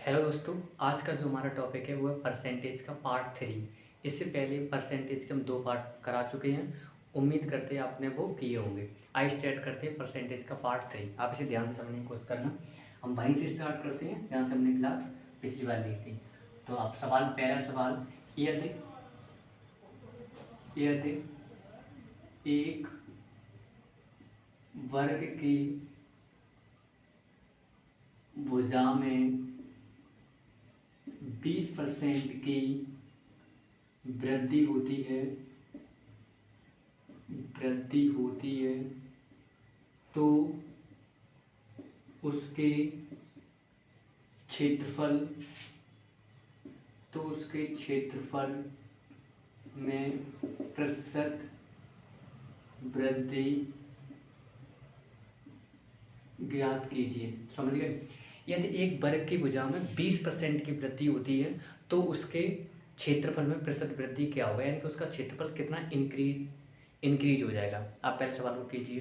Hello दोस्तों, आज का जो हमारा टॉपिक है वो है परसेंटेज का पार्ट 3। इससे पहले परसेंटेज के हम 2 पार्ट करा चुके हैं। उम्मीद करते हैं आपने वो किए होंगे। आइए स्टार्ट करते हैं परसेंटेज का पार्ट 3। आप इसे ध्यान से समझने की कोशिश करना। हम वहीं से स्टार्ट करते हैं जहाँ से हमने क्लास पिछली बार ली थी। तो आप पहला सवाल, यदि यदि एक वर्ग की भुजा में 20% की वृद्धि होती है तो उसके क्षेत्रफल में प्रतिशत वृद्धि ज्ञात कीजिए। समझ गए? यदि एक वर्ग की भुजा में 20% की वृद्धि होती है तो उसके क्षेत्रफल में प्रतिशत वृद्धि क्या होगा, यानी कि उसका क्षेत्रफल कितना इंक्रीज हो जाएगा। आप पहले सवाल को कीजिए।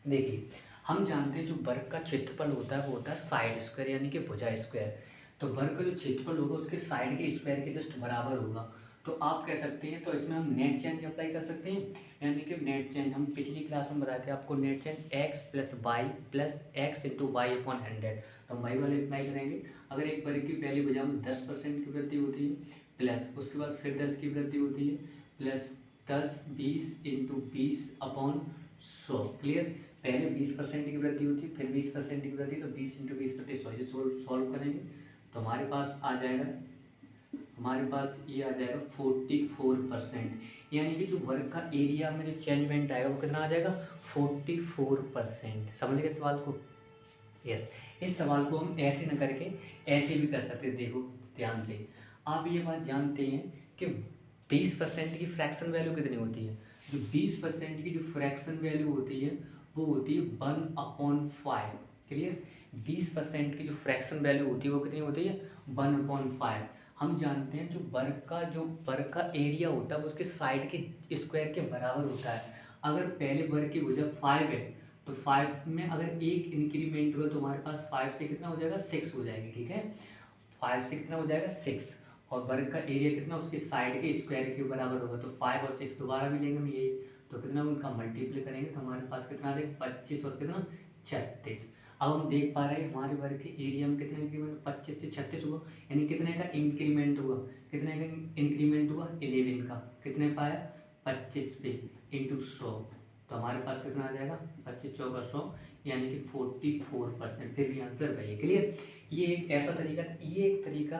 देखिए, हम जानते हैं जो वर्ग का क्षेत्रफल होता है वो होता है साइड स्क्वायर, यानी कि भुजा स्क्वायर। तो वर्ग का जो क्षेत्रफल होगा उसके साइड के स्क्वायर के जस्ट बराबर होगा। तो आप कह सकते हैं, तो इसमें हम नेट चेंज अप्लाई कर सकते हैं, यानी कि नेट चेंज हम पिछली क्लास में बताए थे आपको। Net change x plus y plus x into y upon 100। तो हम वाई वाले अप्लाई करेंगे। अगर एक वर्ग की पहली भुजा में 10% की वृद्धि होती है, प्लस उसके बाद फिर 10 की वृद्धि होती है, प्लस 10 20 इंटू 20 अपॉन 100। क्लियर? पहले 20% की वृद्धि होती है, फिर 20% की वृद्धि, तो 20 इंटू 20 प्रति 100 से सॉल्व करेंगे तो हमारे पास ये आ जाएगा 44%। यानी कि जो वर्ग का एरिया में जो चेंजमेंट आएगा वो कितना आ जाएगा? 44%। समझ गए सवाल को? यस। इस सवाल को हम ऐसे न करके ऐसे भी कर सकते हैं। देखो ध्यान से, आप ये बात जानते हैं कि 20% की फ्रैक्शन वैल्यू कितनी होती है? जो 20% की जो फ्रैक्शन वैल्यू होती है वो होती है 1/5। क्लियर? 20% की जो फ्रैक्शन वैल्यू होती है वो कितनी होती है? 1/5। हम जानते हैं जो वर्ग का एरिया होता है वो उसके साइड के स्क्वायर के बराबर होता है। अगर पहले वर्ग की भुजा 5 है तो 5 में अगर एक इंक्रीमेंट हुआ तो हमारे पास 5 से कितना हो जाएगा? 6 हो जाएगी। ठीक है? 5 से कितना हो जाएगा? 6। और वर्ग का एरिया कितना? उसके साइड के स्क्वायर के बराबर होगा। तो 5 और 6 दोबारा भी लेंगे हम ये, तो कितना उनका मल्टीप्लाई करेंगे तो हमारे पास कितना आ जाएगा? 25 और कितना? 36। अब हम देख पा रहे हैं हमारे वर्ग के एरिया में कितना इंक्रीमेंट? 25 से 36 हुआ, यानी कितने का इंक्रीमेंट हुआ? कितने का इंक्रीमेंट हुआ? 11 का। कितने पाया? 25 पे इंटू 100। तो हमारे पास कितना आ जाएगा? 25 चौका 100, यानी कि 44%। फिर भी आंसर वही है। क्लियर? ये एक तरीका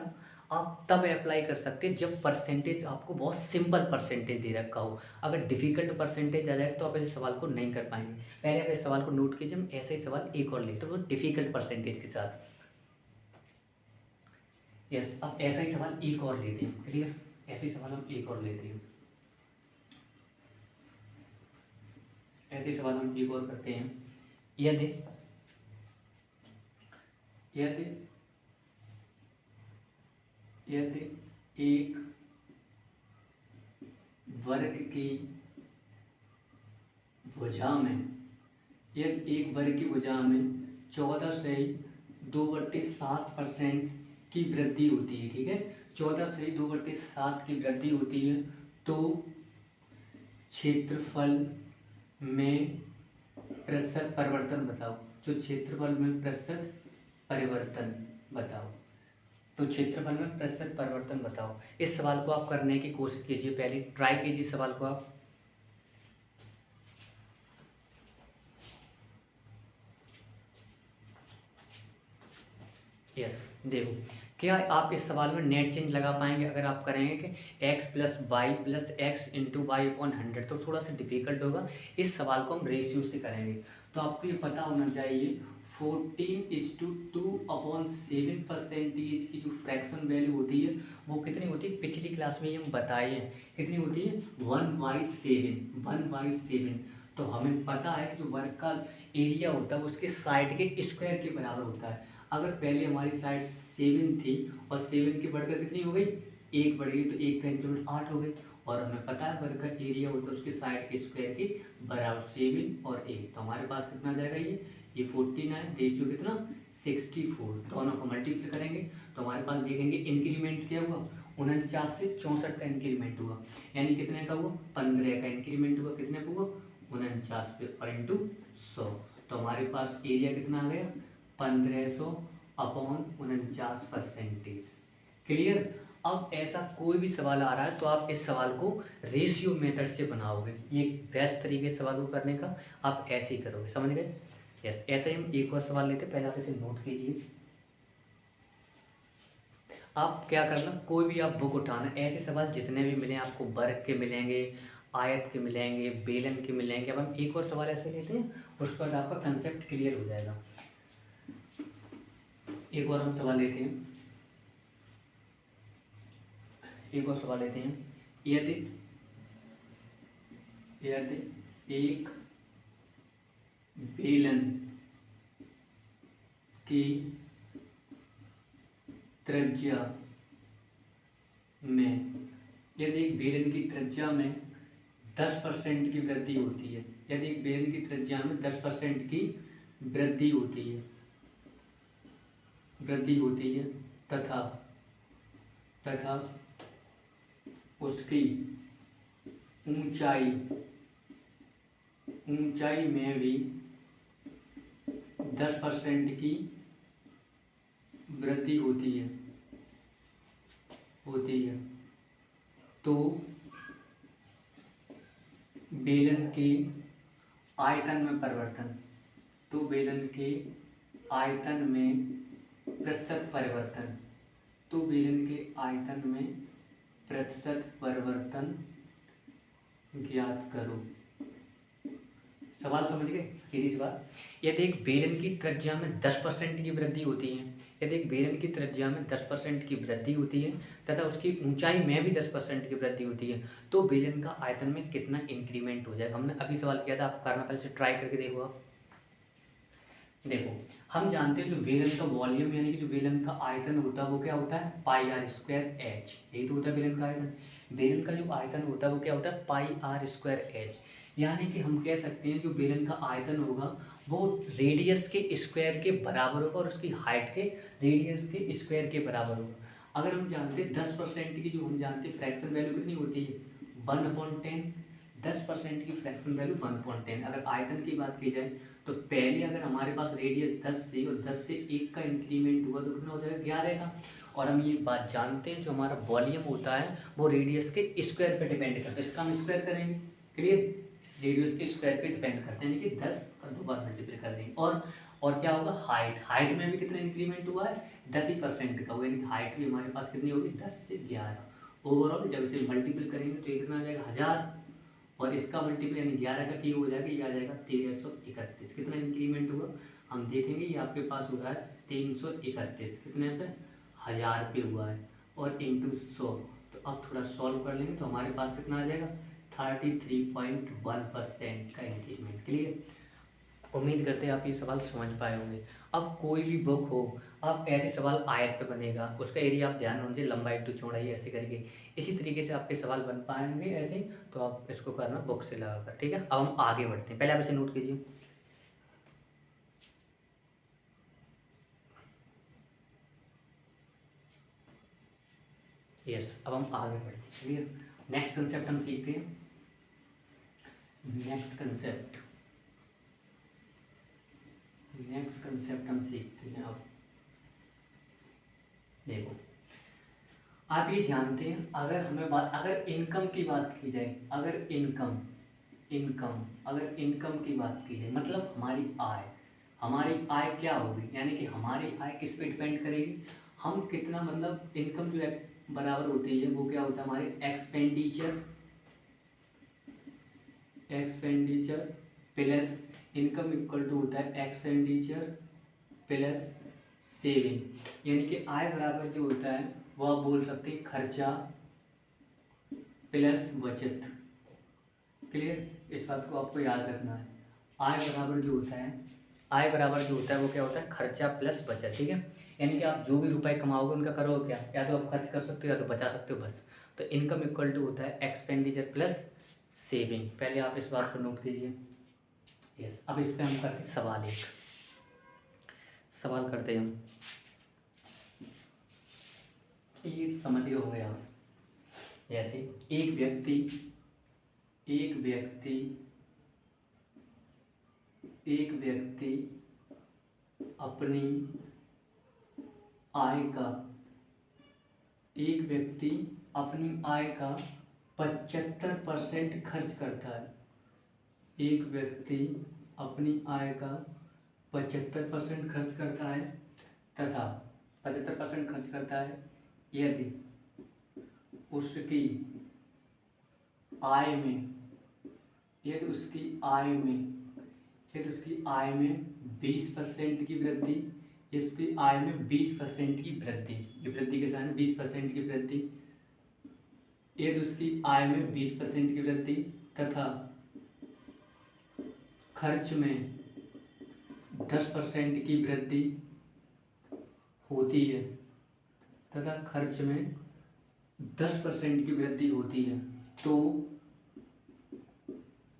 आप तब अप्लाई कर सकते हैं जब परसेंटेज आपको बहुत सिंपल परसेंटेज दे रखा हो। अगर डिफिकल्ट परसेंटेज आ जाए तो आप इस सवाल को नहीं कर पाएंगे। पहले आप इस सवाल को नोट कीजिए। हम ऐसा ही सवाल एक और लेते हैं तो डिफिकल्ट परसेंटेज के साथ। यस, अब ऐसा ही सवाल एक और लेते हैं। क्लियर? ऐसे ही सवाल हम एक और लेते हैं। ऐसे ही सवाल हम एक और करते हैं। यदि यदि यदि एक वर्ग की भुजा में यदि एक वर्ग की भुजा में 14 से 2/7% की वृद्धि होती है। ठीक है? 14 से 2/7 की वृद्धि होती है तो क्षेत्रफल में प्रतिशत परिवर्तन बताओ। जो क्षेत्रफल में प्रतिशत परिवर्तन बताओ। तो क्षेत्रफल में प्रतिशत परिवर्तन बताओ। इस सवाल को आप करने की कोशिश कीजिए, पहले ट्राई कीजिए सवाल को आप। यस, देखो क्या आप इस सवाल में नेट चेंज लगा पाएंगे? अगर आप करेंगे कि x plus y plus x into y upon 100 तो थोड़ा सा डिफिकल्ट होगा। इस सवाल को हम रेशियो से करेंगे। तो आपको ये पता होना चाहिए 14:2/7 परसेंटेज की जो फ्रैक्शन वैल्यू होती है वो कितनी होती है? पिछली क्लास में ही हम बताए हैं कितनी होती है? 1/7। तो हमें पता है कि जो वर्ग का एरिया होता है वो उसके साइड के स्क्वायर के बराबर होता है। अगर पहले हमारी साइड 7 थी और 7 की बढ़कर कितनी हो गई? 1 बढ़ गई, तो 1 का इंक्रीमेंट 8 हो गई। और हमें पता है वर्ग का एरिया होता है उसके साइड के स्क्वायर के बराबर 7 और 1। तो हमारे पास कितना आ जाएगा? ये 14 है। रेशियो कितना? 64, दोनों को मल्टीप्लाई करेंगे तो हमारे पास देखेंगे इंक्रीमेंट क्या हुआ, 49 से 64 का इंक्रीमेंट हुआ, यानी कितने का हुआ, 15 का इंक्रीमेंट हुआ, कितने का हुआ, 49 पे और इंटू 100, तो हमारे पास एरिया कितना आ गया, 1500 अपॉन 49%। क्लियर। अब ऐसा कोई भी सवाल आ रहा है तो आप इस सवाल को रेशियो मेथड से बनाओगे, ये बेस्ट तरीके से सवाल को करने का, आप ऐसे ही करोगे, समझ गए। यस, ऐसे ही हम एक और सवाल लेते हैं, पहले आप इसे नोट कीजिए। आप क्या करना, कोई भी आप बुक उठाना, ऐसे सवाल जितने भी मिले आपको, वर्ग के मिलेंगे, आयत के मिलेंगे, बेलन के मिलेंगे। अब हम एक और सवाल ऐसे लेते हैं, उसके बाद आपका कंसेप्ट क्लियर हो जाएगा। एक और हम सवाल लेते हैं, एक और सवाल लेते हैं। यदि एक बेलन की त्रिज्या में, यदि एक बेलन की त्रिज्या में 10% की वृद्धि होती है, यदि एक बेलन की त्रिज्या में 10% की वृद्धि होती है, तथा उसकी ऊंचाई में भी 10% की वृद्धि होती है, तो बेलन के आयतन में परिवर्तन, प्रतिशत परिवर्तन ज्ञात करो। सवाल समझ गए, सीधी सी बात। यदि एक बेलन की त्रिज्या में 10% की वृद्धि होती है, तथा उसकी ऊंचाई में भी 10% की वृद्धि होती है, तो बेलन का आयतन में कितना इंक्रीमेंट हो जाएगा। हमने अभी सवाल किया था, आप करना पहले से ट्राई करके देखो। आप देखो, हम जानते हैं जो बेलन का वॉल्यूम यानी कि जो बेलन का आयतन होता है वो क्या होता है, पाई आर स्क्वायर एच, यही तो होता है बेलन का आयतन। बेलन का जो आयतन होता है वो क्या होता है, पाई आर स्क्वायर एच, यानी कि हम कह सकते हैं जो बेलन का आयतन होगा वो रेडियस के स्क्वायर के बराबर होगा और उसकी हाइट के रेडियस के स्क्वायर के बराबर होगा। अगर हम जानते हैं 10% की, जो हम जानते हैं फ्रैक्शन वैल्यू कितनी होती है, 1/10, 10% की फ्रैक्शन वैल्यू 1/10। अगर आयतन की बात की जाए तो पहले अगर हमारे पास रेडियस 10 से और 10 से 1 का इंक्रीमेंट हुआ तो कितना हो जाएगा, 11 का। और हम ये बात जानते हैं जो हमारा वॉल्यूम होता है वो रेडियस के स्क्वायर पे डिपेंड करता है, इसका हम स्क्वायर करेंगे, क्लियर। इस रेडियस के स्क्वायर पे डिपेंड करते हैं, यानी कि 10 का 2 बार मल्टीप्लाई कर देंगे। और क्या होगा, हाइट में भी कितना इंक्रीमेंट हुआ है, 10% का हुआ, यानी हाइट भी हमारे पास कितनी होगी, 10 से 11। ओवरऑल जब इसे मल्टीप्लाई करेंगे तो ये कितना आ जाएगा, 1000, और इसका मल्टीप्लाई यानी 11 का क्यूब हो जाएगा, ये आ जाएगा 1331। कितना इंक्रीमेंट हुआ हम देखेंगे, ये आपके पास हो रहा है 331, कितने पे, 1000 पे हुआ है, और इंटू 100। तो अब थोड़ा सॉल्व कर लेंगे तो हमारे पास कितना आ जाएगा, 33.1% का इंक्रीमेंट। क्लियर। उम्मीद करते हैं आप ये सवाल समझ पाए होंगे। अब कोई भी बुक हो, आप ऐसे सवाल आयत पे बनेगा, उसका एरिया आप ध्यान रखिए, लंबाई टू चौड़ाई ऐसे करके, इसी तरीके से आपके सवाल बन पाएंगे ऐसे। तो आप इसको करना बुक से लगाकर, ठीक है। अब हम आगे बढ़ते हैं, पहले आप इसे नोट कीजिए। यस, अब हम आगे बढ़ते हैं, क्लियर। नेक्स्ट कंसेप्ट हम सीखते हैं। नेक्स्ट कंसेप्ट हम सीखते हैं। अब देखो, आप ये जानते हैं, अगर इनकम की बात की जाए, अगर इनकम की बात की जाए, मतलब हमारी आय क्या होगी, यानी कि हमारी आय किस पे डिपेंड करेगी, हम कितना, मतलब इनकम जो है बराबर होती है वो क्या होता है, हमारे expenditure plus income equal to होता है एक्सपेंडिचर प्लस सेविंग, यानी कि आय बराबर जो होता है वो आप बोल सकते हैं खर्चा प्लस बचत। क्लियर, इस बात को आपको याद रखना है। आय बराबर जो होता है वो क्या होता है, खर्चा प्लस बचत, ठीक है। यानी कि आप जो भी रुपए कमाओगे उनका करोगे क्या, या तो आप खर्च कर सकते हो या तो बचा सकते हो, बस। तो इनकम इक्वल टू होता है एक्सपेंडिचर प्लस सेविंग। पहले आप इस बात को नोट कीजिए। यस, अब इस पर हम करते हैं सवाल एक। सवाल करते हैं हम, ये समझ गए होंगे आप। जैसे एक व्यक्ति एक व्यक्ति एक व्यक्ति अपनी आय का एक व्यक्ति अपनी आय का 75% खर्च करता है। एक व्यक्ति अपनी आय का 75% खर्च करता है तथा 75% खर्च करता है यदि उसकी आय में यदि उसकी आय में 20% की वृद्धि, इसकी आय में 20% की वृद्धि, ये वृद्धि के साथ 20% की वृद्धि, यदि उसकी आय में 20% की वृद्धि तथा खर्च में 10% की वृद्धि होती है तथा खर्च में 10% की वृद्धि होती है तो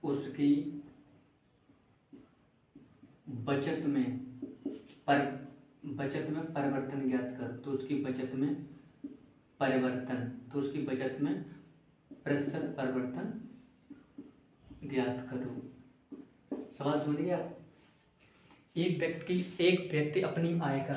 उसकी बचत में परिवर्तन ज्ञात कर। तो उसकी बचत में प्रतिशत परिवर्तन ज्ञात करो। सवाल समझ गए आप? एक व्यक्ति अपनी आय का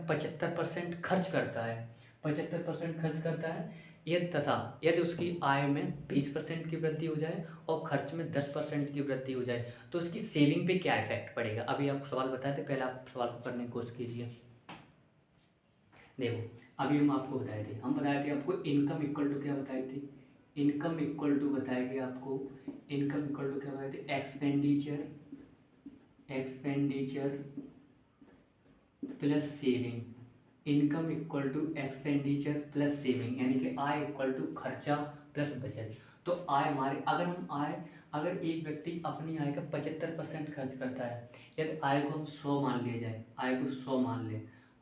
75% खर्च करता है, 75% खर्च करता है यदि उसकी आय में 20% की वृद्धि हो जाए और खर्च में 10% की वृद्धि हो जाए तो उसकी सेविंग पे क्या इफेक्ट पड़ेगा। अभी आपको सवाल बताए थे, पहले आप सवाल को करने की कोशिश कीजिए। देखो अभी हम आपको बताए थे आपको इनकम इक्वल टू क्या बताए थे, इनकम इक्वल टू क्या बताए थे, expenditure plus saving. Income equal to expenditure plus saving, यानी कि आय इक्वल टू खर्चा प्लस बचत। तो अगर एक व्यक्ति अपनी आय का 75% खर्च करता है, यदि आय को हम 100 मान लिया जाए,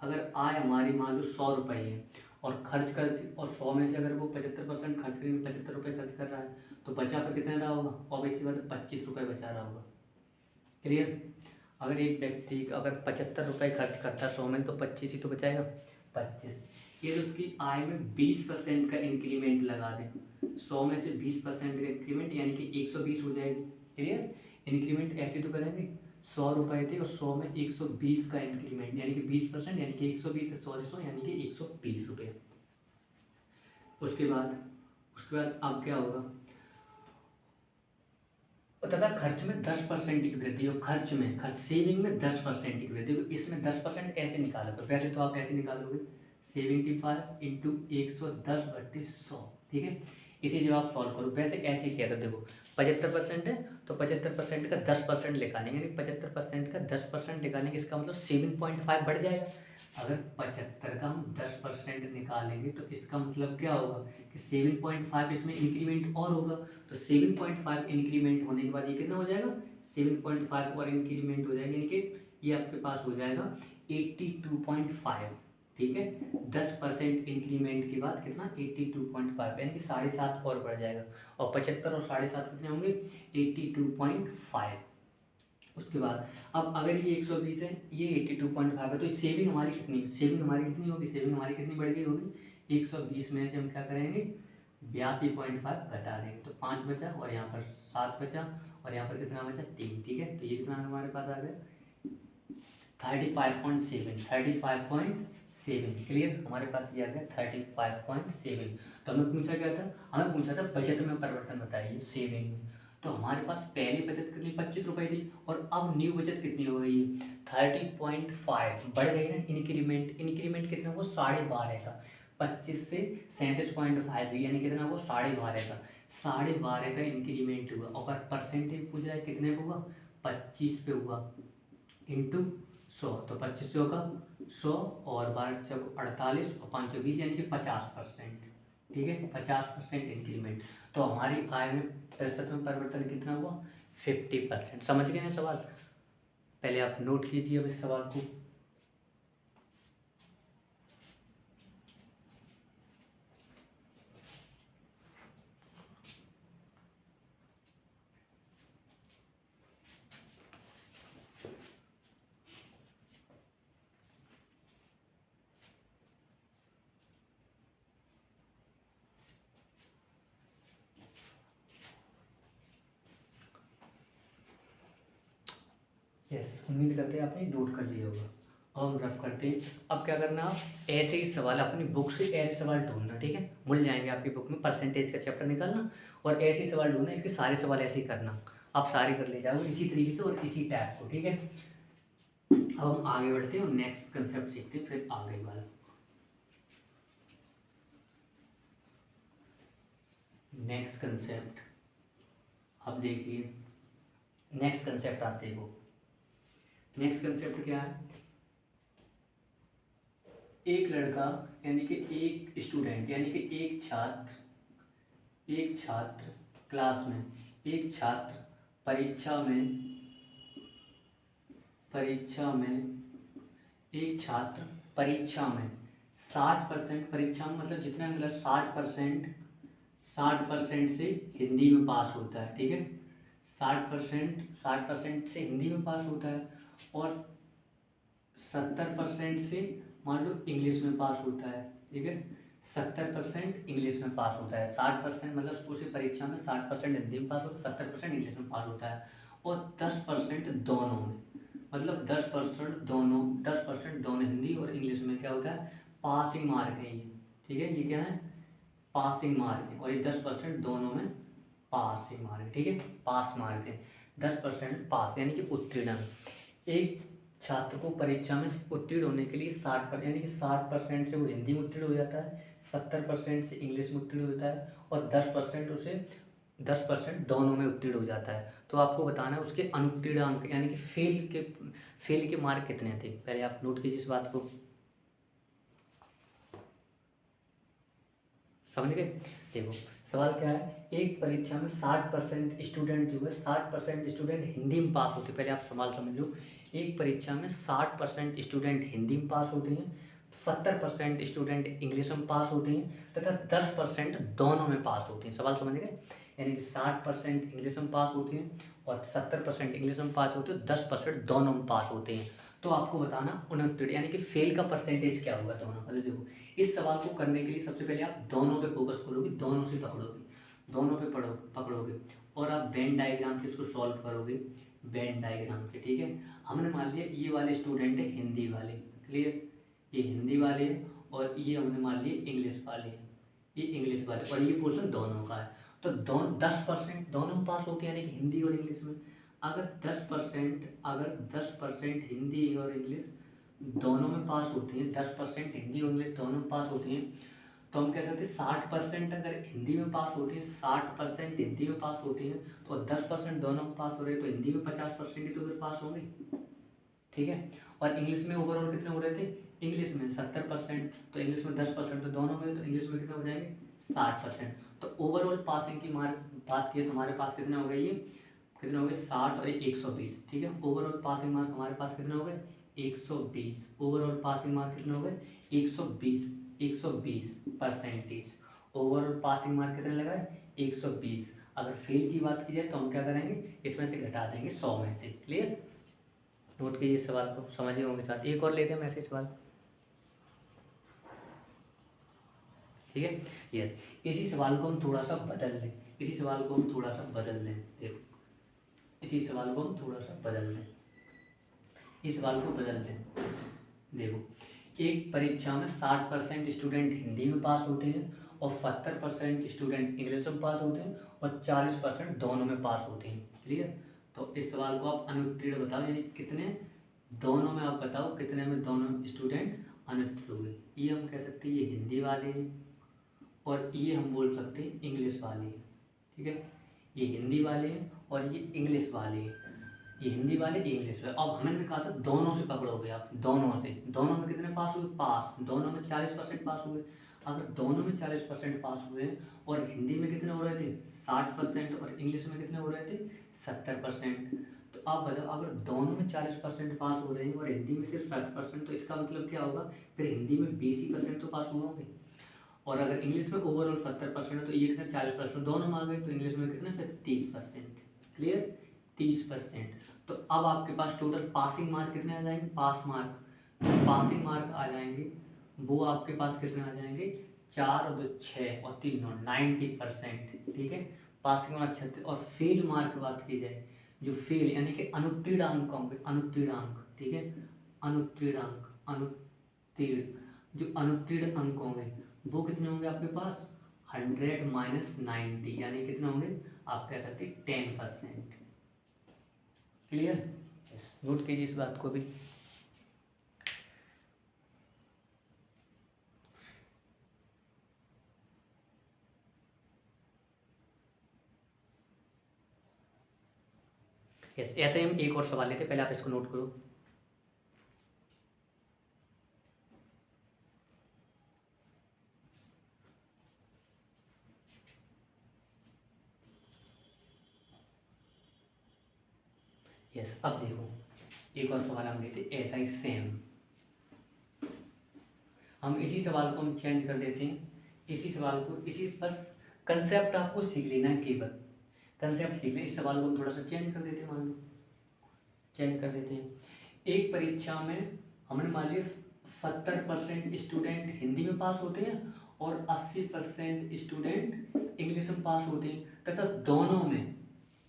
अगर आय हमारी मान लो 100 रुपये है और और 100 में से अगर वो 75% खर्च करेंगे, 75 रुपये खर्च कर रहा है तो बचा पर कितना रहा होगा, ऑब्वियसली बात है 25 रुपये बचा रहा होगा। क्लियर? अगर एक व्यक्ति अगर 75 रुपये खर्च करता है 100 में तो 25 ही तो बचाएगा, 25। ये तो उसकी आय में 20% का इंक्रीमेंट लगा दें, 100 में से 20% का इंक्रीमेंट यानी कि 120 हो जाएगी। क्लियर? इंक्रीमेंट ऐसे तो करेंगे, 100 रुपये थे और 100 में 120 का इंक्रीमेंट यानी कि 20% यानी कि 120 का 100 यानी कि 120 रुपये। उसके बाद अब क्या होगा, तथा खर्च में 10% की वृद्धि हो, सेविंग में 10% की वृद्धि हो। इसमें 10% ऐसे निकालोगे, वैसे तो आप ऐसे निकालोगे 75 इंटू 110/100, ठीक है। इसे जब आप सॉल्व करो वैसे ऐसे किया करो। देखो 75% है तो 75% का 10% निकालेंगे, यानी 75% का 10% निकालेंगे, इसका मतलब 7.5 बढ़ जाएगा। अगर 75 का हम 10% निकालेंगे तो इसका मतलब क्या होगा कि 7.5 इसमें इंक्रीमेंट और होगा। तो 7.5 इंक्रीमेंट होने के बाद ये कितना हो जाएगा, 7.5 और इंक्रीमेंट हो जाएगा, यानी कि ये आपके पास हो जाएगा 82.5, ठीक है। 10% इंक्रीमेंट के बाद कितना 82.5, यानी कि 7.5 और बढ़ जाएगा और 75 और 7.5 कितने होंगे 82.5। उसके बाद अब अगर ये 120 है, ये 82.5 है, तो सेविंग हमारी कितनी होगी, सेविंग हमारी कितनी बढ़ गई होगी, 120 में से हम क्या करेंगे 82.5 घटा देंगे तो 5 बचा और यहाँ पर 7 बचा और यहाँ पर कितना बचा 3, ठीक है। तो ये कितना हमारे पास आ गया 35.7। क्लियर? हमारे पास ये आ गया 35.7। तो हमें पूछा क्या था, बचत में परिवर्तन बताइए सेविंग में। तो हमारे पास पहली बचत कितनी 25 रुपये थी और अब न्यू बचत कितनी हो गई है 30.5, बढ़ गई ना। इंक्रीमेंट कितना हुआ 12.5 का, 25 से 37.5 यानी कितना हुआ 12.5 का, 12.5 का इंक्रीमेंट हुआ। और परसेंटेज पूछ रहा है कितने पे हुआ 25 पे हुआ इंटू 100, तो 25 होगा 100 और 12×48 और 520 यानी कि 50%, ठीक है। 50% इंक्रीमेंट। तो हमारी आय में प्रतिशत में परिवर्तन कितना हुआ 50%। समझ गए ना सवाल? पहले आप नोट कीजिए अब इस सवाल को। यस, उम्मीद करते हैं आपने नोट कर लिया होगा। अब हम रफ करते हैं। अब क्या करना, ऐसे ही सवाल अपनी बुक से ऐसे सवाल ढूंढना, ठीक है, मिल जाएंगे आपकी बुक में, परसेंटेज का चैप्टर निकालना और ऐसे ही सवाल ढूंढना, इसके सारे सवाल ऐसे ही करना, आप सारे कर ले जाओगे इसी तरीके से और इसी टाइप को, ठीक है। अब हम आगे बढ़ते हैं और नेक्स्ट कंसेप्ट सीखते हैं, फिर आगे वाला। नेक्स्ट कंसेप्ट आप देखिए, नेक्स्ट कंसेप्ट आप देखो। नेक्स्ट कंसेप्ट क्या है, एक लड़का यानी कि एक स्टूडेंट यानी कि एक छात्र क्लास में, एक छात्र परीक्षा में एक छात्र परीक्षा में 60%, परीक्षा में मतलब जितना मतलब 60% से हिंदी में पास होता है, ठीक है, 60% से हिंदी में पास होता है और 70% से मान लो इंग्लिश में पास होता है, ठीक है, 70% इंग्लिश में पास होता है, 60% मतलब उसी परीक्षा में 60% हिंदी में पास होता है, 70% इंग्लिश में पास होता है और 10% दोनों में, मतलब 10% दोनों हिंदी और इंग्लिश में क्या होता है, पासिंग मार्क है ये, ठीक है, ये क्या है, पासिंग मार्क है और ये 10% दोनों में पासिंग मार्क, ठीक है, पास मार्क है, 10% पास यानी कि उत्तीर्ण। एक छात्र को परीक्षा में उत्तीर्ण होने के लिए 60% यानी कि 60% से वो हिंदी में उत्तीर्ण हो जाता है, 70% से इंग्लिश में उत्तीर्ण होता है और 10% दोनों में उत्तीर्ण हो जाता है। तो आपको बताना है उसके अनुत्तीर्ण अंक यानी कि फेल के मार्क कितने थे, पहले आप नोट कीजिए इस बात को, समझ गए। देखो सवाल क्या है, एक परीक्षा में 60% स्टूडेंट जो है, 60% स्टूडेंट हिंदी में पास होते हैं, पहले आप सवाल समझ लो, एक परीक्षा में 60% स्टूडेंट हिंदी में पास होते हैं, 70% स्टूडेंट इंग्लिश में पास होते हैं तथा 10% दोनों में पास होते हैं, सवाल समझ गए, यानी कि 60% इंग्लिश में पास होते हैं और 70% इंग्लिश में पास होते हैं, 10% दोनों में पास होते हैं। तो आपको बताना उत्तीर्ण यानी कि फेल का परसेंटेज क्या होगा दोनों, मतलब देखो इस सवाल को करने के लिए सबसे पहले आप दोनों पे फोकस करोगे, दोनों से पकड़ोगे, दोनों पे पकड़ोगे और आप वेन डायग्राम से इसको सॉल्व करोगे, वेन डायग्राम से, ठीक है। हमने मान लिया ये वाले स्टूडेंट है हिंदी वाले, क्लियर, ये हिंदी वाले हैं और ये हमने मान लिया इंग्लिश वाले हैं, ये इंग्लिश वाले और ये पोर्शन दोनों का है। तो दोनों 10% दोनों में पास होते हैं यानी कि हिंदी और इंग्लिश में। अगर 10% हिंदी और इंग्लिश दोनों में पास होती हैं, 10% हिंदी और इंग्लिश दोनों में पास होती हैं, तो हम कह सकते हैं 60% अगर हिंदी में पास होती है, 60% हिंदी में पास होती हैं तो 10% दोनों में पास हो रहे हैं, तो हिंदी में 50% ही तो फिर पास होंगे, ठीक है। और इंग्लिश में ओवरऑल कितने हो रहे थे, इंग्लिश में 70%, तो इंग्लिश में 10% तो दोनों में, तो इंग्लिश में कितने हो जाएंगे 60%। तो ओवरऑल पासिंग की मार्क बात की तो हमारे पास कितने हो गए, ये कितने हो गए 60 और 120, ठीक है। ओवरऑल पासिंग मार्क हमारे पास कितने हो गए 120, ओवरऑल पासिंग मार्क कितने हो गए 120 परसेंटेज, ओवरऑल पासिंग मार्क कितने लगाए 120। अगर फेल की बात की जाए तो हम क्या करेंगे, इसमें से घटा देंगे 100 में से, क्लियर। नोट कीजिए सवाल को, समझिए होंगे साथ, एक और लेते हैं मैसेज सवाल, ठीक है। यस, इसी सवाल को हम थोड़ा सा बदल लें, इसी सवाल को हम थोड़ा सा बदल लें, देखो इसी सवाल को हम थोड़ा सा बदल लें, इस सवाल को बदल लें। देखो एक परीक्षा में 60% स्टूडेंट हिंदी में पास होते हैं और 70% स्टूडेंट इंग्लिश में पास होते हैं और 40% दोनों में पास होते हैं, क्लियर। तो इस सवाल को आप अनुत्तीर्ण बताओ, यानी कितने दोनों में, आप बताओ कितने में दोनों स्टूडेंट अनुत्तीर्ण हुए। ये हम कह सकते हैं ये हिंदी वाले हैं और ये हम बोल सकते हैं इंग्लिश वाले हैं, ठीक है। ये हिंदी वाले हैं और ये इंग्लिश वाले हैं, ये हिंदी वाले ये इंग्लिश वाले। अब हमने कहा था दोनों से पकड़ोगे आप, दोनों से, दोनों में कितने पास हुए पास, दोनों में 40% पास हुए। अगर दोनों में 40% पास हुए और हिंदी में कितने हो रहे थे 60% और इंग्लिश में कितने हो रहे थे 70%, तो आप बताओ अगर दोनों में 40% पास हो रहे हैं और हिंदी में सिर्फ 60%, तो इसका मतलब क्या होगा, फिर हिंदी में 20% तो पास हुए होंगे। और अगर इंग्लिश में ओवरऑल 70% है तो ये कितने 40% दोनों में आ गए, तो इंग्लिश में कितने फिर 30%, क्लियर 30%। तो अब आपके पास टोटल पासिंग मार्क कितने आ जाएंगे, पास मार्क, तो पासिंग मार्क आ जाएंगे वो आपके पास कितने आ जाएंगे 4 और 2 6 और 3 9 90%, ठीक है। Passing mark 36। और फेल मार्क की बात की जाए, जो फेल यानी कि अनुत्तीर्ण अंक होंगे, अनुत्तीर्ण अंक, ठीक है, अनुत्तीर्ण अंक, अनुत्तीर्ण, जो अनुत्तीर्ण अंक होंगे वो कितने होंगे आपके पास 100 माइनस 90, यानी कितने होंगे आप कह सकते हैं 10%। क्लियर? नोट कीजिए इस बात को भी। यस, ऐसे ही हम एक और सवाल लेते, पहले आप इसको नोट करो। यस, अब देखो एक और सवाल हम लेते ऐसा ही सेम, हम इसी सवाल को हम चेंज कर देते हैं, इसी सवाल को, इसी बस कंसेप्ट आपको सीख लेना है, केवल कंसेप्ट सीख लें। इस सवाल को हम थोड़ा सा चेंज कर देते हैं, मान लो चेंज कर देते हैं। एक परीक्षा में हमने मान लिया 70% स्टूडेंट हिंदी में पास होते हैं और 80% स्टूडेंट इंग्लिश में पास होते हैं, तथा दोनों में,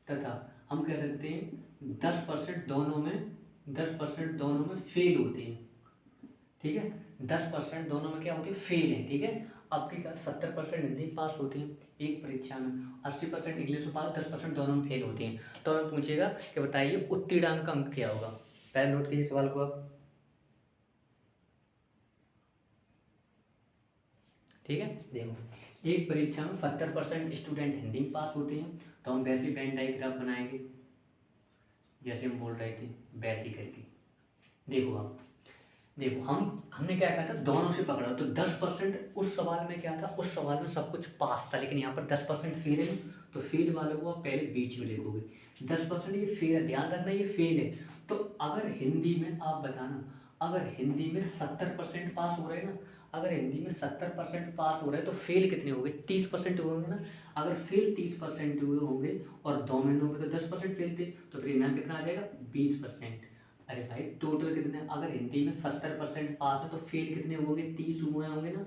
तथा हम कह सकते हैं 10% दोनों में, 10% दोनों में फेल होते हैं, ठीक है, 10% दोनों में क्या होती है फेल है, ठीक है। आपकी 70% हिंदी पास होती हैं एक परीक्षा में, 80% इंग्लिश में पास, 10% दोनों में फेल होती हैं। तो हमें पूछेगा कि बताइए उत्तीर्णांक अंक क्या होगा। पहले नोट कीजिए सवाल को आप, ठीक है। देखो एक परीक्षा में 70% स्टूडेंट हिंदी में पास होते हैं, तो हम वैसे वेन डायग्राफ बनाएंगे जैसे हम बोल रहे थे, वैसे करके। देखो आप, देखो हमने क्या कहा था, दोनों से पकड़ा, तो 10% उस सवाल में क्या था, उस सवाल में सब कुछ पास था, लेकिन यहाँ पर 10% फेल है, तो फेल वालों को आप पहले बीच में लिखोगे। 10% ये फेल है, ध्यान रखना ये फेल है। तो अगर हिंदी में आप बताना, अगर हिंदी में 70% पास हो रहे हैं ना, अगर हिंदी में 70% पास हो रहे हैं तो फेल कितने हो गए, 30% हुए होंगे ना। अगर फेल 30% हुए होंगे और 2 महीनों में तो 10% फेल थे, तो फिर यहाँ कितना आ जाएगा 20%। अरे भाई टोटल कितने, अगर हिंदी में 70% पास है तो फेल कितने हुए होंगे, 30 हुए होंगे ना,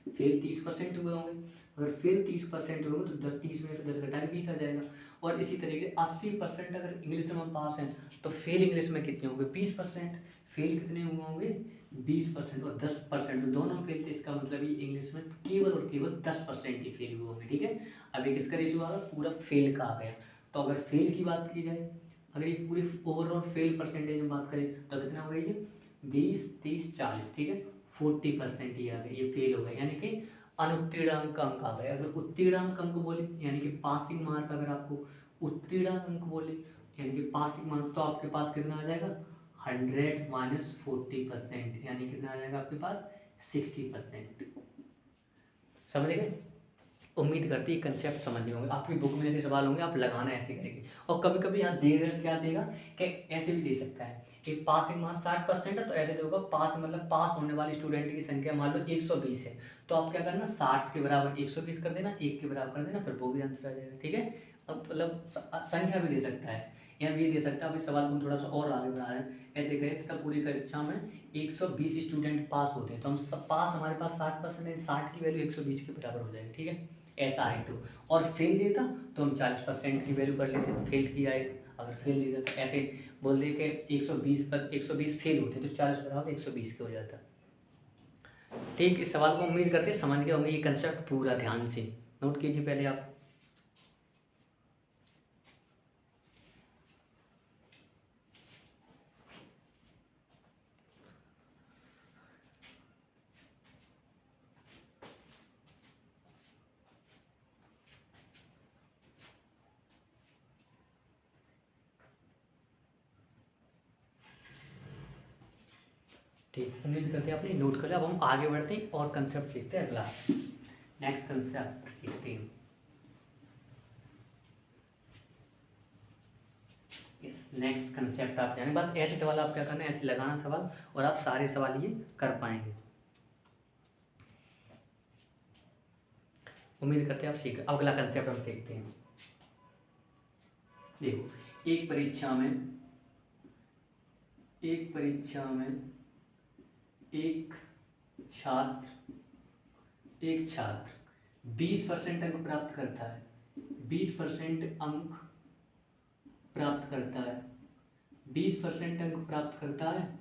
फेल 30% हुए होंगे। अगर फेल 30% होंगे तो 10, 30 में से 10 घटा के 20 आ जाएगा। और इसी तरीके 80% अगर इंग्लिश में पास हैं तो फेल इंग्लिश में कितने होंगे 20%, फेल कितने हुए होंगे 20%, और 10% तो दोनों फेल थे, इसका मतलब ये इंग्लिश में केवल और केवल 10% ही फेल हुए होंगे, ठीक है। अब ये किसका रेशियो आ गया, पूरा फेल का आ गया। तो अगर फेल की बात की जाए, अगर ये पूरी ओवरऑल फेल परसेंटेज में बात करें तो कितना हो गया ये 20, 30, 40, ठीक है, 40% ही आ गया, ये फेल हो गया, यानी कि अनुत्तीर्णांक अंक आ गया। अगर उत्तीर्णांक अंक बोले यानी कि पासिंग मार्क, अगर आपको उत्तीर्णांक अंक बोले यानी कि पासिंग मार्क, तो आपके पास कितना आ जाएगा 100 माइनस 40%, यानी कितना आ जाएगा आपके पास 60%। समझ गए? उम्मीद करती है कंसेप्ट समझ में होंगे, आपकी बुक में ऐसे सवाल होंगे, आप लगाना ऐसे करेंगे। और कभी कभी यहाँ देगा, क्या देगा कि ऐसे भी दे सकता है कि पासिंग मार्क्स 60% है, तो ऐसे देगा पास मतलब पास होने वाले स्टूडेंट की संख्या मान लो 120 है, तो आप क्या करना 60 के बराबर 120 कर देना, 1 के बराबर कर देना, फिर वो भी आंसर आ जाएगा, ठीक है। अब मतलब संख्या भी दे सकता है, या भी दे सकता है। अभी सवाल को थोड़ा सा और आगे बढ़ा रहे हैं, ऐसे कहे तब पूरी कक्षा में 120 स्टूडेंट पास होते हैं, तो हम सब पास, हमारे पास 60% है, 60 की वैल्यू 120 के बराबर हो जाएगी, ठीक है, ऐसा है। तो और फेल देता तो हम 40% की वैल्यू कर लेते, तो फेल किया है, अगर फेल देता तो ऐसे बोल दे कि 120 पर 120 फेल होते तो 40 बराबर 120 के हो जाता। ठीक, इस सवाल को उम्मीद करते समझ गए होंगे, ये कंसेप्ट पूरा ध्यान से नोट कीजिए पहले आप। ठीक, उम्मीद करते हैं आपने नोट कर लिया। अब हम आगे बढ़ते हैं और कंसेप्ट सीखते हैं, अगला नेक्स्ट कंसेप्ट सीखते हैं। नेक्स्ट कंसेप्ट आप जाने, बस ऐसे सवाल आप क्या करना है, ऐसे लगाना सवाल और आप सारे सवाल ये कर पाएंगे। उम्मीद करते हैं आप सीख। अब अगला कंसेप्ट हम सीखते हैं। देखो एक परीक्षा में, एक परीक्षा में एक छात्र, एक छात्र 20% अंक प्राप्त करता है, 20% अंक प्राप्त करता है, 20% अंक प्राप्त करता है,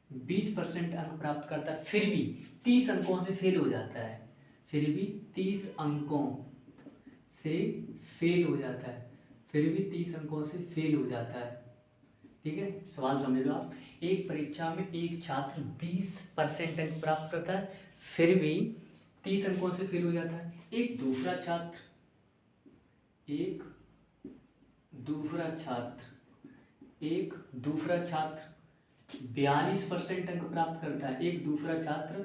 20% अंक प्राप्त करता है, फिर भी 30 अंकों से फेल हो जाता है, फिर भी 30 अंकों से फेल हो जाता है, फिर भी 30 अंकों से फेल हो जाता है। ठीक है, सवाल समझ लो आप। एक परीक्षा में एक छात्र 20% अंक प्राप्त करता है, फिर भी 30 अंकों से फेल हो जाता है। एक दूसरा छात्र 42% अंक प्राप्त करता है, एक दूसरा छात्र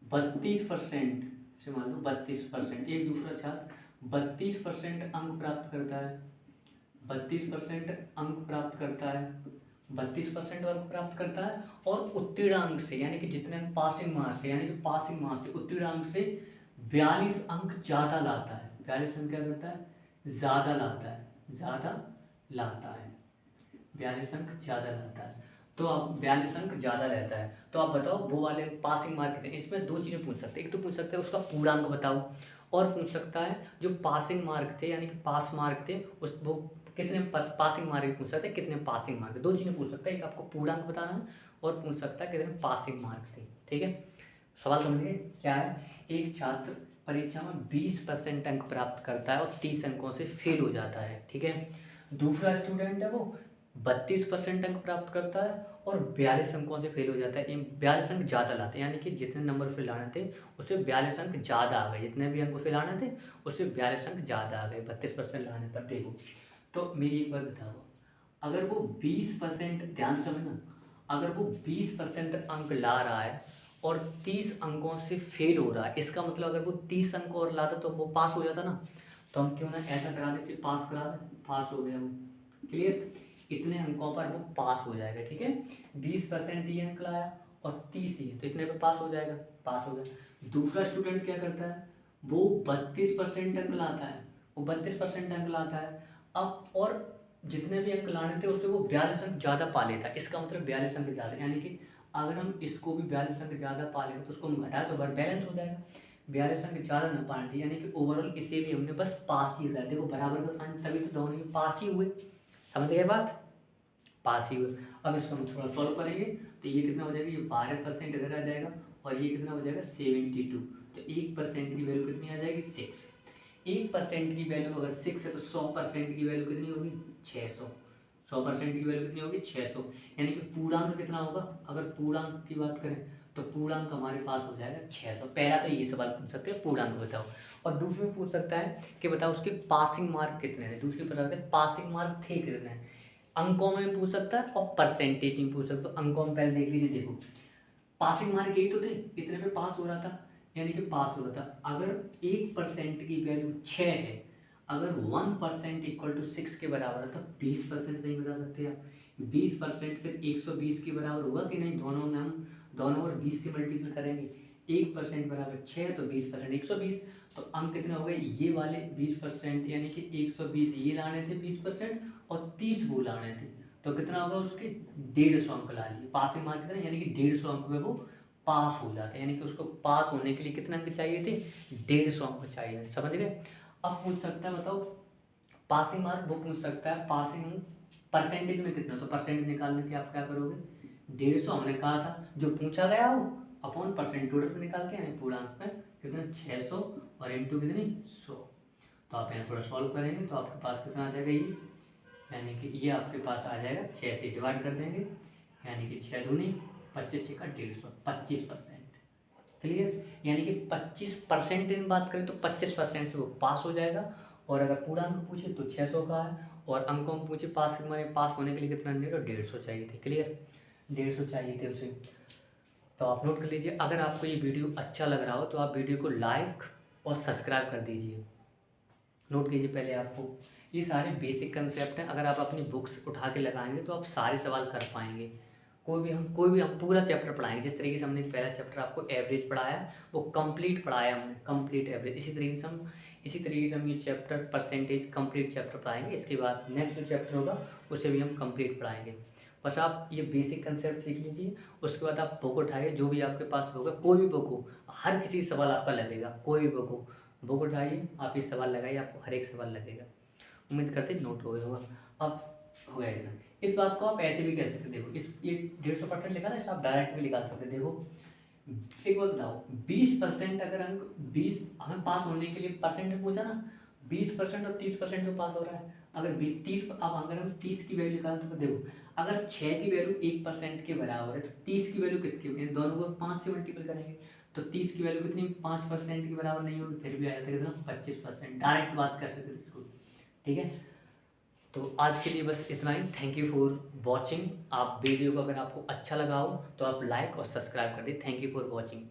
32%, से मान लो 32%, एक दूसरा छात्र 32% अंक प्राप्त करता है, 32% अंक प्राप्त करता है, 32% अंक प्राप्त करता है, और उत्तीर्ण अंक से, यानी कि जितने अंक पासिंग मार्क्स से, यानी कि पासिंग मार्क्स से उत्तीर्ण अंक से 42 अंक ज़्यादा लाता है, 42 अंक क्या करता है, ज़्यादा लाता है, 42 अंक ज़्यादा लाता है। तो अब 42 अंक ज़्यादा रहता है, तो आप बताओ वो वाले पासिंग मार्क कितने। इसमें दो चीज़ें पूछ सकते हैं, एक तो पूछ सकते हैं उसका पूर्णांक बताओ, और पूछ सकता है जो पासिंग मार्क थे, यानी कि पास मार्क थे, उस वो कितने पासिंग मार्क पूछ सकते हैं, कितने पासिंग मार्क थे। दो चीज़ें पूछ सकता है, एक आपको पूर्णांक बताना है और पूछ सकता है कितने पासिंग मार्क थे। ठीक है, सवाल समझिए क्या है। एक छात्र परीक्षा में 20% अंक प्राप्त करता है और 30 अंकों से फेल हो जाता है। ठीक है, दूसरा स्टूडेंट है वो 32% अंक प्राप्त करता है और 42 अंकों से फेल हो जाता है। 42 अंक ज़्यादा लाते हैं, यानी कि जितने नंबर उसे लाने थे उससे 42 अंक ज़्यादा आ गए, जितने भी अंक उसे लाने थे उससे 42 अंक ज़्यादा आ गए 32% लाने पर। देखो, तो मेरी एक बात बताओ, अगर वो 20%, ध्यान से समझना, अगर वो 20% अंक ला रहा है और 30 अंकों से फेल हो रहा है, इसका मतलब अगर वो 30 अंक और लाता तो वो पास हो जाता ना। तो हम क्यों ना ऐसा करा दे, सिर्फ पास करा दे, पास हो गया वो। क्लियर, इतने अंकों पर वो पास हो जाएगा। ठीक है, 20% ये अंक लाया और 30 ही, तो इतने पे पास हो जाएगा, पास हो गया। दूसरा स्टूडेंट क्या करता है, वो 32% अंक लाता है, वो 32% अंक लाता है, अब और जितने भी अंक लाने थे उससे वो 42 अंक ज़्यादा पा लेता है। इसका मतलब 42 अंक ज़्यादा, यानी कि अगर हम इसको भी 42 अंक ज़्यादा पा लेते तो उसको हम घटाए तो बैलेंस हो जाएगा। 42 अंक ज़्यादा न पाने थे, यानी कि ओवरऑल इसे भी हमने बस पास ही कर, देखो बराबर का साइन, तभी तो दोनों ही पास ही हुए। समझ गए बात, पास ही हुए। अब इसको हम थोड़ा सॉल्व करेंगे तो ये कितना हो जाएगा, ये 12% इधर आ जाएगा और ये कितना हो जाएगा 72। तो 1% की वैल्यू कितनी आ जाएगी 6। 1% की वैल्यू अगर 6 है तो 100% की वैल्यू कितनी होगी 600। 100% की वैल्यू कितनी होगी 600, यानी कि पूर्णांक कितना होगा, अगर पूर्णांक की बात करें तो पूर्णांक हमारे पास हो जाएगा 600। पहला तो ये सवाल पूछ सकते हैं पूर्णांक बताओ, और दूसरे पूछ सकता है कि बताओ उसके पासिंग मार्क कितने थे। दूसरी पूछ सकते हैं पासिंग मार्क थे कितने, अंकों में पूछ सकता है और परसेंटेज में पूछ सकता है। तो अंकों में पहले देख लीजिए, देखो पासिंग मार्क यही तो थे, इतने पे पास हो रहा था, यानी कि पास हो रहा था। अगर 1% की वैल्यू 6 है, अगर 1% इक्वल टू 6 के बराबर है तो 20% नहीं बता सकते आप। 20% फिर 120 के बराबर होगा कि नहीं, दोनों में हम दोनों और 20 से मल्टीपल करेंगे। 1% बराबर 6 तो 20% 120, तो अंक कितने हो गए ये वाले 20%, यानी कि 120 ये लाने थे 20% और 30 वो लाने थे, तो कितना होगा उसके 150 अंक ला लिए। पासिंग मार्क कितना, यानी कि 150 अंक में वो पास हो जाते हैं, यानी कि उसको पास होने के लिए कितने अंक चाहिए थे 150 अंक चाहिए। समझ गए। अब पूछ सकता है बताओ पासिंग मार्क, वो पूछ सकता है पासिंग परसेंटेज में कितना, तो परसेंटेज निकालने के आप क्या करोगे 150 हमने कहा था जो पूछा गया हो अपॉन परसेंट टोटल में निकाल के, यानी पूर्णांक में कितना 600 और इंटू कितनी 100। तो आप यहाँ थोड़ा सॉल्व करेंगे तो आपके पास कितना आ जाएगा ये, यानी कि ये आपके पास आ जाएगा 6 से डिवाइड कर देंगे, यानी कि 6 दूनी 25 का 150, 25%। क्लियर, यानी कि 25% की बात करें तो 25% से वो पास हो जाएगा। और अगर पूर्णांक पूछे तो 600 का है, और अंकों में पूछे पास हमारे पास होने के लिए कितना चाहिए तो 150 चाहिए थे। क्लियर, 150 चाहिए थे उसे। तो आप नोट कर लीजिए, अगर आपको ये वीडियो अच्छा लग रहा हो तो आप वीडियो को लाइक और सब्सक्राइब कर दीजिए। नोट कीजिए पहले, आपको ये सारे बेसिक कंसेप्ट हैं, अगर आप अपनी बुक्स उठा के लगाएंगे तो आप सारे सवाल कर पाएंगे। कोई भी हम पूरा चैप्टर पढ़ाएंगे, जिस तरीके से हमने पहला चैप्टर आपको एवरेज पढ़ाया वो कंप्लीट पढ़ाया हमने, कंप्लीट एवरेज। इसी तरीके से हम ये चैप्टर परसेंटेज कंप्लीट चैप्टर पढ़ाएंगे। इसके बाद नेक्स्ट जो चैप्टर होगा उसे भी हम कंप्लीट पढ़ाएंगे। बस आप ये बेसिक कंसेप्ट सीख लीजिए, उसके बाद आप बुक उठाइए, जो भी आपके पास होगा, कोई भी बुक हो, हर किसी सवाल आपका लगेगा, कोई भी बुक हो, बुक उठाइए आप ये सवाल लगाइए, आपको हर एक सवाल लगेगा। उम्मीद करते नोट हो गया होगा। अब हो गया इतना। इस बात को आप ऐसे भी कह सकते, देखो इस ये 150% लिखा ना, इसे आप डायरेक्ट भी निकाल सकते। देखो एक बात बताओ, 20% अगर अंक 20 हमें पास होने के लिए परसेंटेज पूछा ना, 20% और 30% तो पास हो रहा है। अगर 20 30 अब अगर हम 30 की वैल्यू निकालें तो देखो, अगर 6 की वैल्यू 1% के बराबर है तो 30 की वैल्यू कितनी है, दोनों को 5 से मल्टीपल करेंगे तो 30 की वैल्यू कितनी, 5% के बराबर नहीं होगी, फिर भी आ जाता है कितना, 25%। डायरेक्ट बात कर सकते थे इसको, ठीक है। तो आज के लिए बस इतना ही। Thank you for watching. आप वीडियो को अगर आपको अच्छा लगा हो तो आप लाइक और सब्सक्राइब कर दें। Thank you for watching.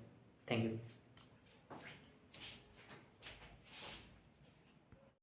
Thank you.